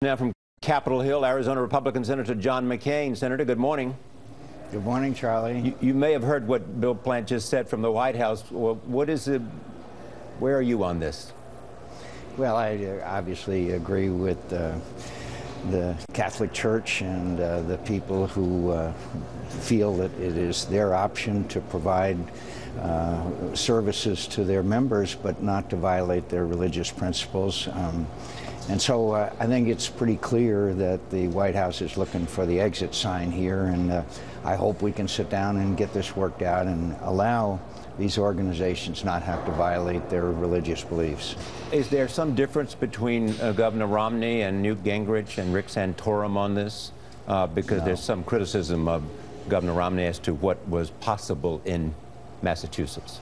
Now from Capitol Hill, Arizona Republican Senator John McCAIN. Senator, good morning. Good morning, Charlie. You may have heard what Bill Plant just said from the White House. Well, where are you on this? Well, I obviously agree with the Catholic Church and the people who feel that it is their option to provide services to their members, but not to violate their religious principles. And so I think it's pretty clear that the White House is looking for the exit sign here, and I hope we can sit down and get this worked out and allow these organizations not have to violate their religious beliefs. Is there some difference between Governor Romney and Newt Gingrich and Rick Santorum on this? Because there's some criticism of Governor Romney as to what was possible in Massachusetts.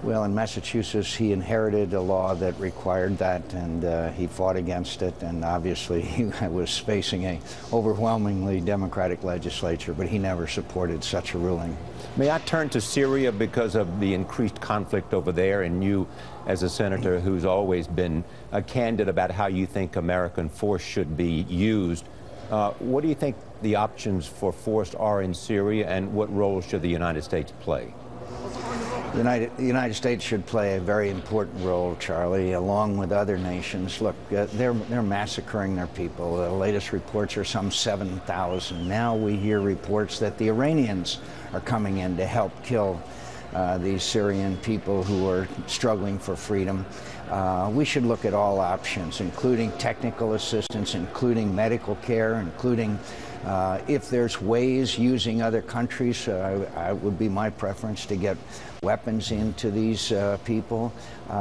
Well, in Massachusetts, he inherited a law that required that, and he fought against it, and obviously he was facing a overwhelmingly Democratic legislature, but he never supported such a ruling. May I turn to Syria because of the increased conflict over there, and you, as a senator who's always been candid about how you think American force should be used, what do you think the options for force are in Syria, and what role should the United States play? The United States should play a very important role, Charlie, along with other nations. Look, they're massacring their people. The latest reports are some 7,000. Now we hear reports that the Iranians are coming in to help kill these Syrian people who are struggling for freedom. We should look at all options, including technical assistance, including medical care, including if there's ways using other countries, it would be my preference to get weapons into these people.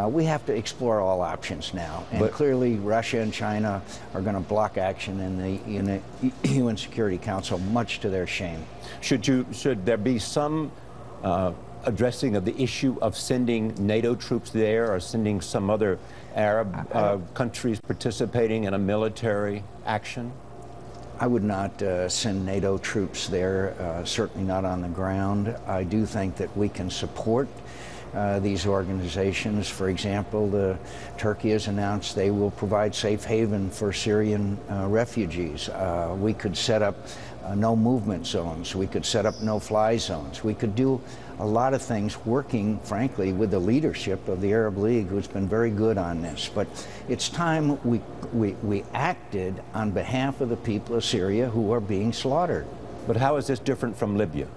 We have to explore all options now. And clearly Russia and China are going to block action in the UN Security Council, much to their shame. Should there be some addressing of the issue of sending NATO troops there, or sending some other Arab countries participating in a military action? I would not send NATO troops there, certainly not on the ground. I do think that we can support these organizations. For example, Turkey has announced they will provide safe haven for Syrian refugees. We could set up no movement zones. We could set up no-fly zones. We could do a lot of things working, frankly, with the leadership of the Arab League, who's been very good on this. But it's time we acted on behalf of the people of Syria who are being slaughtered. But how is this different from Libya?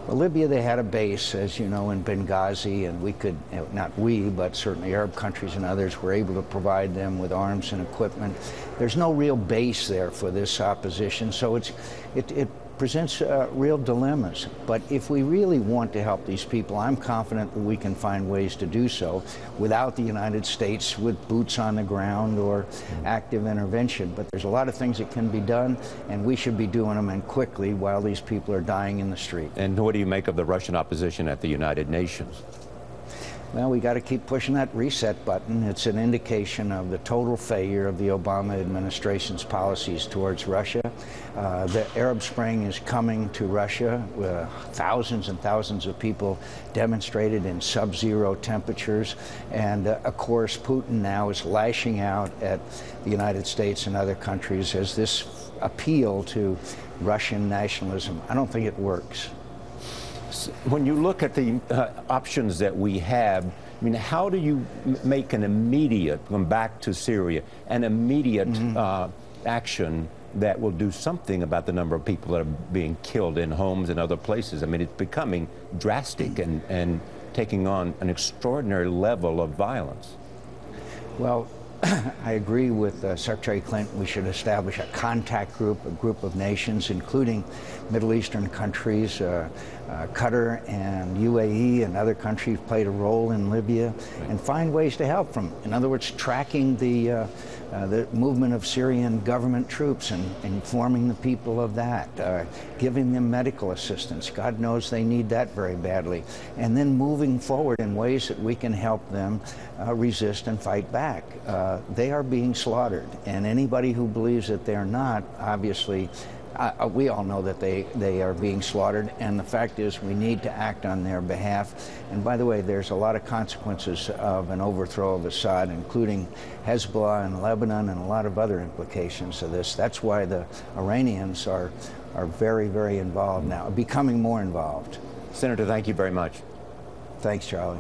Well, Libya, they had a base, as you know, in Benghazi, and we could, not we, but certainly Arab countries and others were able to provide them with arms and equipment. There's no real base there for this opposition, so it presents real dilemmas. But if we really want to help these people, I'm confident that we can find ways to do so without the United States with boots on the ground or active intervention. But there's a lot of things that can be done, and we should be doing them, and quickly, while these people are dying in the street. And what do you make of the Russian opposition at the United Nations? Well, we got to keep pushing that reset button. It's an indication of the total failure of the Obama administration's policies towards Russia. The Arab Spring is coming to Russia. Thousands and thousands of people demonstrated in sub-zero temperatures. And of course, Putin now is lashing out at the United States and other countries as this appeal to Russian nationalism. I don't think it works. When you look at the options that we have, I mean, how do you make an immediate, going back to Syria, an immediate action that will do something about the number of people that are being killed in homes and other places? I mean, it's becoming drastic and taking on an extraordinary level of violence. Well, I agree with Secretary Clinton. We should establish a contact group, a group of nations, including Middle Eastern countries. Qatar and UAE and other countries played a role in Libya, and find ways to help them. In other words, tracking the movement of Syrian government troops and informing the people of that, giving them medical assistance. God knows they need that very badly. And then moving forward in ways that we can help them resist and fight back. They are being slaughtered, and anybody who believes that they're not, obviously, we all know that they are being slaughtered, and the fact is we need to act on their behalf. And by the way, there's a lot of consequences of an overthrow of Assad, including Hezbollah and Lebanon and a lot of other implications of this. That's why the Iranians are very, very involved now, becoming more involved. Senator, thank you very much. Thanks, Charlie.